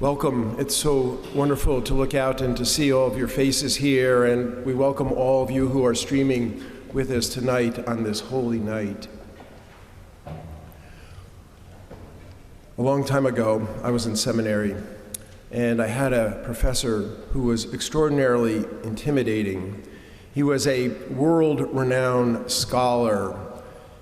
Welcome. It's so wonderful to look out and to see all of your faces here, and we welcome all of you who are streaming with us tonight on this holy night. A long time ago, I was in seminary, and I had a professor who was extraordinarily intimidating. He was a world-renowned scholar.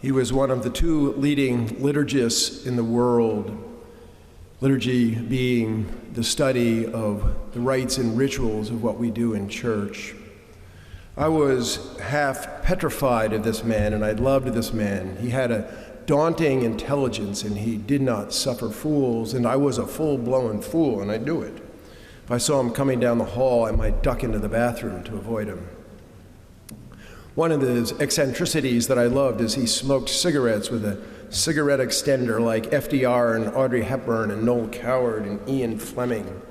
He was one of the two leading liturgists in the world. Liturgy being the study of the rites and rituals of what we do in church. I was half petrified of this man, and I loved this man. He had a daunting intelligence, and he did not suffer fools, and I was a full-blown fool, and I knew it. If I saw him coming down the hall, I might duck into the bathroom to avoid him. One of his eccentricities that I loved is he smoked cigarettes with a cigarette extender like FDR and Audrey Hepburn and Noel Coward and Ian Fleming.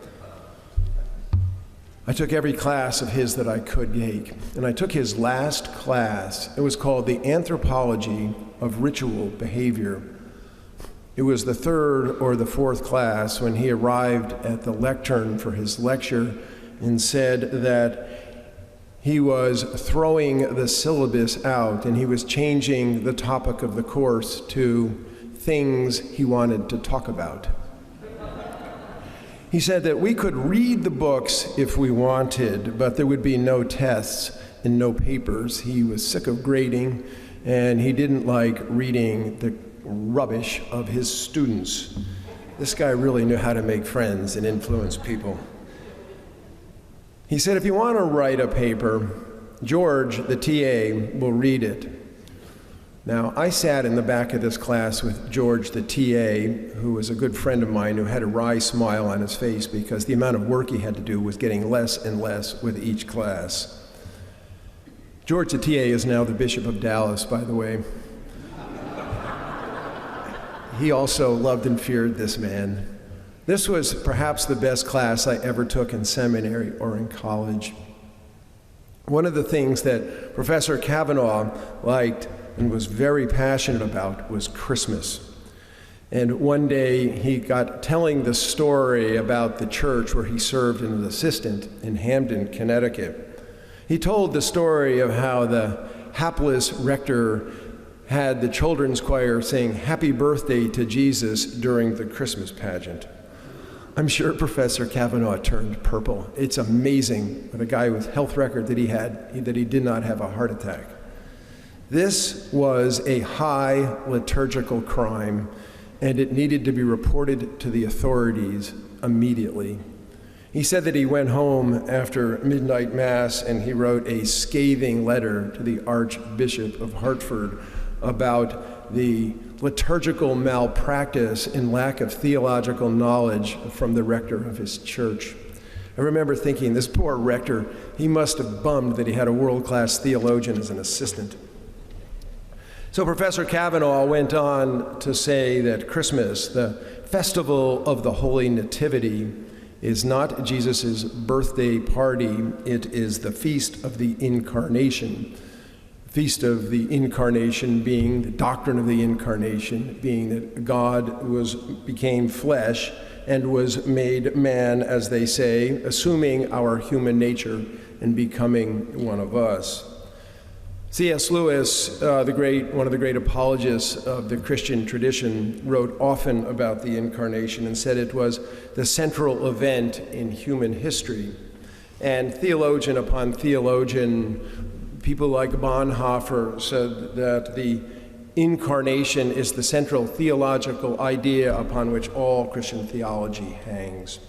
I took every class of his that I could take, and I took his last class. It was called The Anthropology of Ritual Behavior. It was the third or the fourth class when he arrived at the lectern for his lecture and said that he was throwing the syllabus out, and he was changing the topic of the course to things he wanted to talk about. He said that we could read the books if we wanted, but there would be no tests and no papers. He was sick of grading, and he didn't like reading the rubbish of his students. This guy really knew how to make friends and influence people. He said, if you want to write a paper, George, the TA, will read it. Now, I sat in the back of this class with George, the TA, who was a good friend of mine who had a wry smile on his face because the amount of work he had to do was getting less and less with each class. George, the TA, is now the Bishop of Dallas, by the way. He also loved and feared this man. This was perhaps the best class I ever took in seminary or in college. One of the things that Professor Kavanagh liked and was very passionate about was Christmas. And one day he got telling the story about the church where he served as an assistant in Hamden, Connecticut. He told the story of how the hapless rector had the children's choir sing "Happy Birthday to Jesus" during the Christmas pageant. I'm sure Professor Kavanagh turned purple. It's amazing what a guy with health record that he did not have a heart attack. This was a high liturgical crime, and it needed to be reported to the authorities immediately. He said that he went home after midnight mass and he wrote a scathing letter to the Archbishop of Hartford about the liturgical malpractice and lack of theological knowledge from the rector of his church. I remember thinking, this poor rector, he must have bummed that he had a world-class theologian as an assistant. So Professor Kavanagh went on to say that Christmas, the festival of the Holy Nativity, is not Jesus' birthday party, it is the feast of the incarnation. Feast of the Incarnation being the doctrine of the Incarnation, being that God became flesh and was made man, as they say, assuming our human nature and becoming one of us. C.S. Lewis, one of the great apologists of the Christian tradition, wrote often about the Incarnation and said it was the central event in human history. And theologian upon theologian, people like Bonhoeffer said that the incarnation is the central theological idea upon which all Christian theology hangs.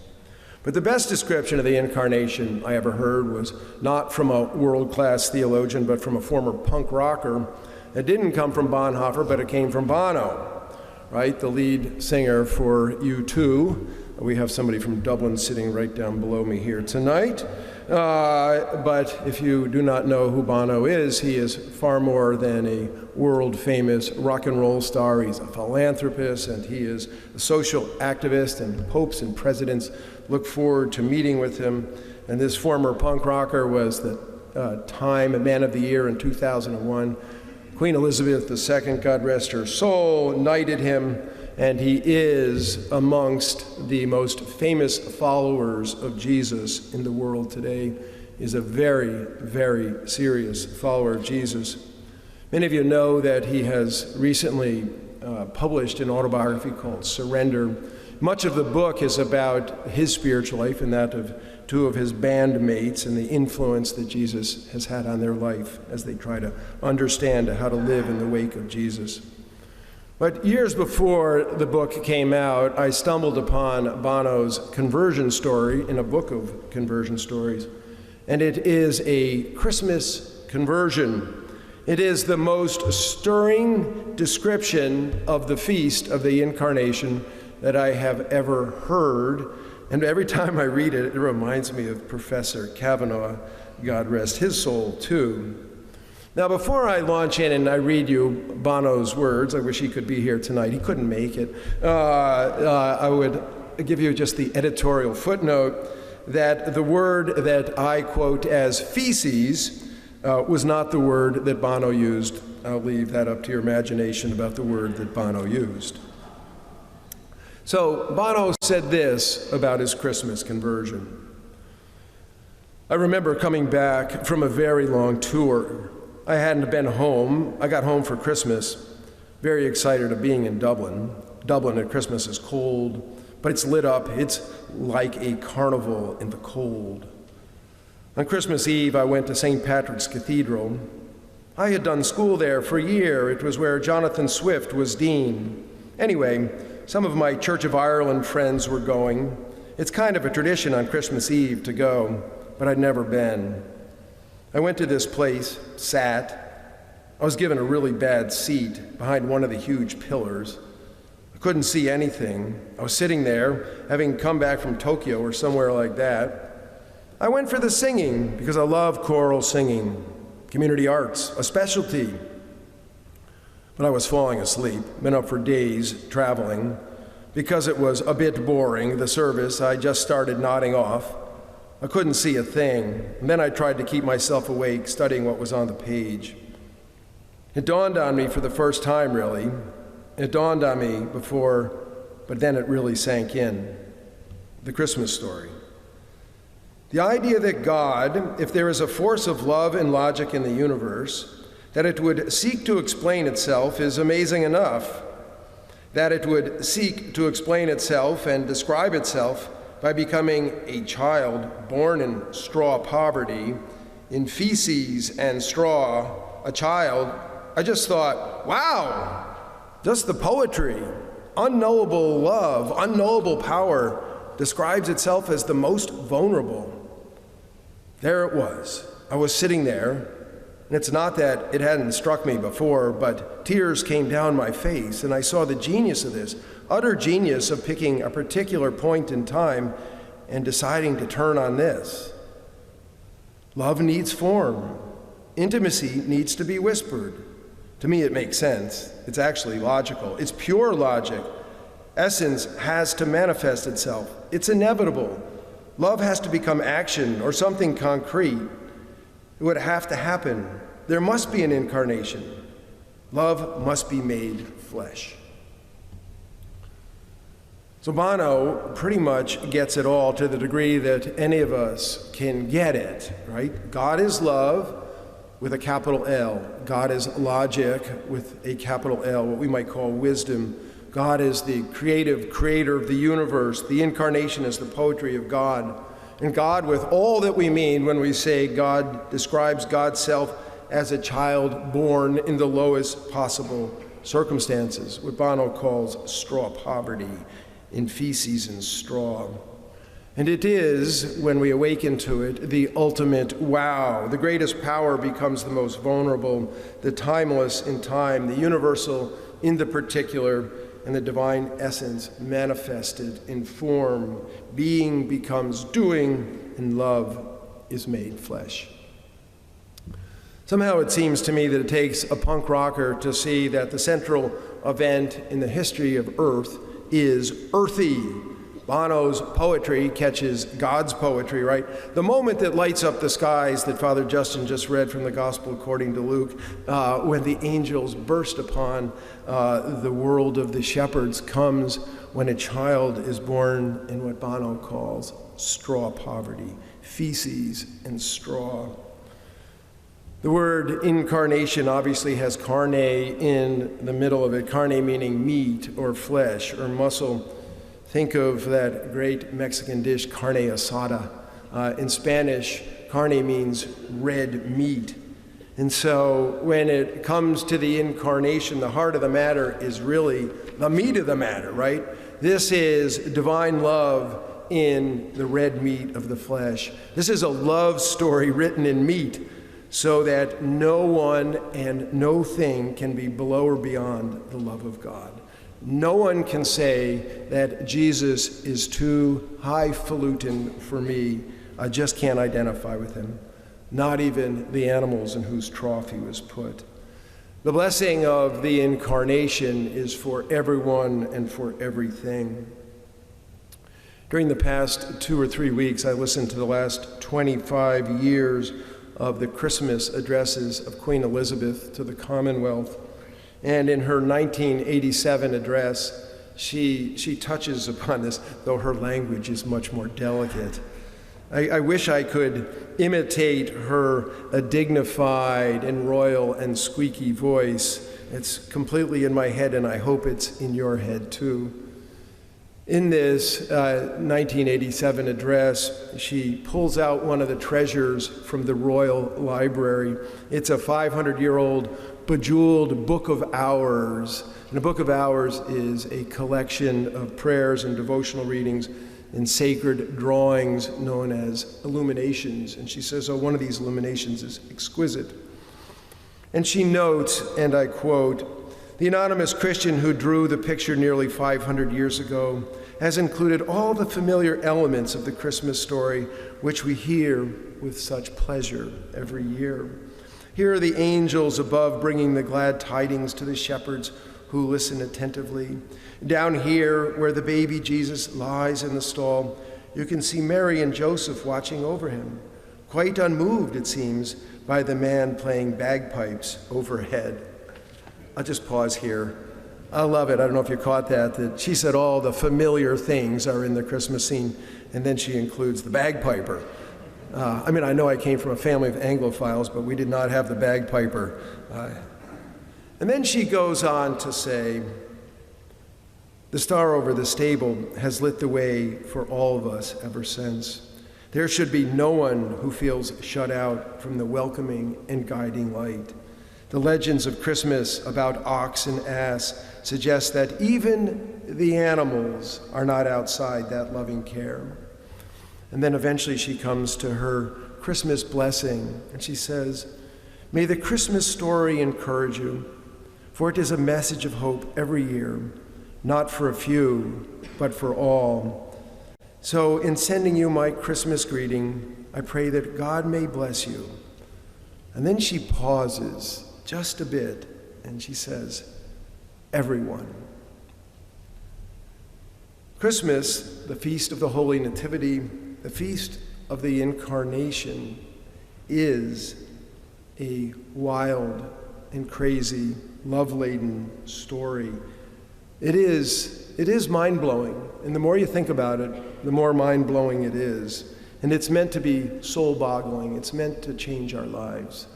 But the best description of the incarnation I ever heard was not from a world-class theologian, but from a former punk rocker. It didn't come from Bonhoeffer, but it came from Bono, right? The lead singer for U2. We have somebody from Dublin sitting right down below me here tonight. But if you do not know who Bono is, he is far more than a world-famous rock and roll star. He's a philanthropist, and he is a social activist, and popes and presidents look forward to meeting with him. And this former punk rocker was the Time Man of the Year in 2001. Queen Elizabeth II, God rest her soul, knighted him, and he is amongst the most famous followers of Jesus in the world today. He's a very, very serious follower of Jesus. Many of you know that he has recently published an autobiography called Surrender. Much of the book is about his spiritual life and that of two of his bandmates and the influence that Jesus has had on their life as they try to understand how to live in the wake of Jesus. But years before the book came out, I stumbled upon Bono's conversion story in a book of conversion stories, and it is a Christmas conversion. It is the most stirring description of the feast of the incarnation that I have ever heard. And every time I read it, it reminds me of Professor Kavanagh, God rest his soul, too. Now, before I launch in and I read you Bono's words, I wish he could be here tonight. He couldn't make it. I would give you just the editorial footnote that the word that I quote as feces was not the word that Bono used. I'll leave that up to your imagination about the word that Bono used. So Bono said this about his Christmas conversion. I remember coming back from a very long tour. I hadn't been home. I got home for Christmas, very excited of being in Dublin. Dublin at Christmas is cold, but it's lit up. It's like a carnival in the cold. On Christmas Eve, I went to St. Patrick's Cathedral. I had done school there for a year. It was where Jonathan Swift was dean. Anyway, some of my Church of Ireland friends were going. It's kind of a tradition on Christmas Eve to go, but I'd never been. I went to this place, sat. I was given a really bad seat behind one of the huge pillars. I couldn't see anything. I was sitting there, having come back from Tokyo or somewhere like that. I went for the singing because I love choral singing, community arts, a specialty. But I was falling asleep, been up for days traveling. Because it was a bit boring, the service, I just started nodding off. I couldn't see a thing. And then I tried to keep myself awake, studying what was on the page. It dawned on me for the first time, really. It dawned on me before, but then it really sank in. The Christmas story. The idea that God, if there is a force of love and logic in the universe, that it would seek to explain itself is amazing enough. That it would seek to explain itself and describe itself by becoming a child born in straw poverty, in feces and straw, a child, I just thought, wow, just the poetry, unknowable love, unknowable power describes itself as the most vulnerable. There it was. I was sitting there. And it's not that it hadn't struck me before, but tears came down my face, and I saw the genius of this, utter genius of picking a particular point in time and deciding to turn on this. Love needs form. Intimacy needs to be whispered. To me, it makes sense. It's actually logical. It's pure logic. Essence has to manifest itself. It's inevitable. Love has to become action or something concrete. It would have to happen. There must be an incarnation. Love must be made flesh. So Bono pretty much gets it all to the degree that any of us can get it, right? God is love with a capital L. God is logic with a capital L, what we might call wisdom. God is the creative creator of the universe. The incarnation is the poetry of God. And God, with all that we mean when we say God describes God's self as a child born in the lowest possible circumstances, what Bono calls straw poverty, in feces and straw. And it is, when we awaken to it, the ultimate wow. The greatest power becomes the most vulnerable, the timeless in time, the universal in the particular, and the divine essence manifested in form. Being becomes doing, and love is made flesh. Somehow it seems to me that it takes a punk rocker to see that the central event in the history of Earth is earthy, Bono's poetry catches God's poetry, right? The moment that lights up the skies that Father Justin just read from the Gospel according to Luke, when the angels burst upon the world of the shepherds, comes when a child is born in what Bono calls straw poverty, feces and straw. The word incarnation obviously has carne in the middle of it, carne meaning meat or flesh or muscle. Think of that great Mexican dish, carne asada. In Spanish, carne means red meat. And so when it comes to the incarnation, the heart of the matter is really the meat of the matter, right? This is divine love in the red meat of the flesh. This is a love story written in meat, so that no one and no thing can be below or beyond the love of God. No one can say that Jesus is too highfalutin for me. I just can't identify with him. Not even the animals in whose trough he was put. The blessing of the incarnation is for everyone and for everything. During the past 2 or 3 weeks, I listened to the last 25 years of the Christmas addresses of Queen Elizabeth to the Commonwealth. And in her 1987 address, she touches upon this, though her language is much more delicate. I wish I could imitate her dignified and royal and squeaky voice. It's completely in my head, and I hope it's in your head too. In this 1987 address, she pulls out one of the treasures from the Royal Library. It's a 500-year-old bejeweled Book of Hours. And a Book of Hours is a collection of prayers and devotional readings and sacred drawings known as illuminations. And she says, one of these illuminations is exquisite. And she notes, and I quote, "The anonymous Christian who drew the picture nearly 500 years ago has included all the familiar elements of the Christmas story, which we hear with such pleasure every year. Here are the angels above bringing the glad tidings to the shepherds who listen attentively. Down here, where the baby Jesus lies in the stall, you can see Mary and Joseph watching over him, quite unmoved, it seems, by the man playing bagpipes overhead." I'll just pause here. I love it. I don't know if you caught that she said all the familiar things are in the Christmas scene, and then she includes the bagpiper. I know I came from a family of Anglophiles, but we did not have the bagpiper. And then she goes on to say, "The star over the stable has lit the way for all of us ever since. There should be no one who feels shut out from the welcoming and guiding light. The legends of Christmas about ox and ass suggest that even the animals are not outside that loving care." And then eventually she comes to her Christmas blessing, and she says, "May the Christmas story encourage you, for it is a message of hope every year, not for a few, but for all. So in sending you my Christmas greeting, I pray that God may bless you." And then she pauses just a bit, and she says, "Everyone." Christmas, the feast of the Holy Nativity, the feast of the Incarnation, is a wild and crazy, love-laden story. It is mind-blowing, and the more you think about it, the more mind-blowing it is. And it's meant to be soul-boggling. It's meant to change our lives.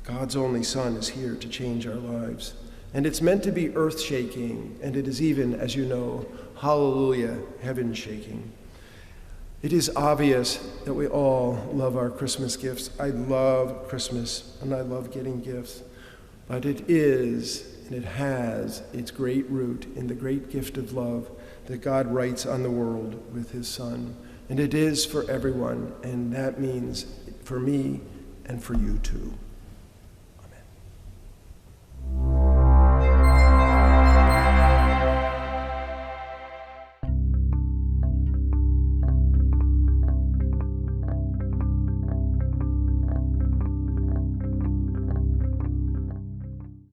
God's only Son is here to change our lives. And it's meant to be earth-shaking, and it is even, as you know, hallelujah, heaven-shaking. It is obvious that we all love our Christmas gifts. I love Christmas, and I love getting gifts. But it is, and it has, its great root in the great gift of love that God writes on the world with his Son. And it is for everyone, and that means for me and for you too.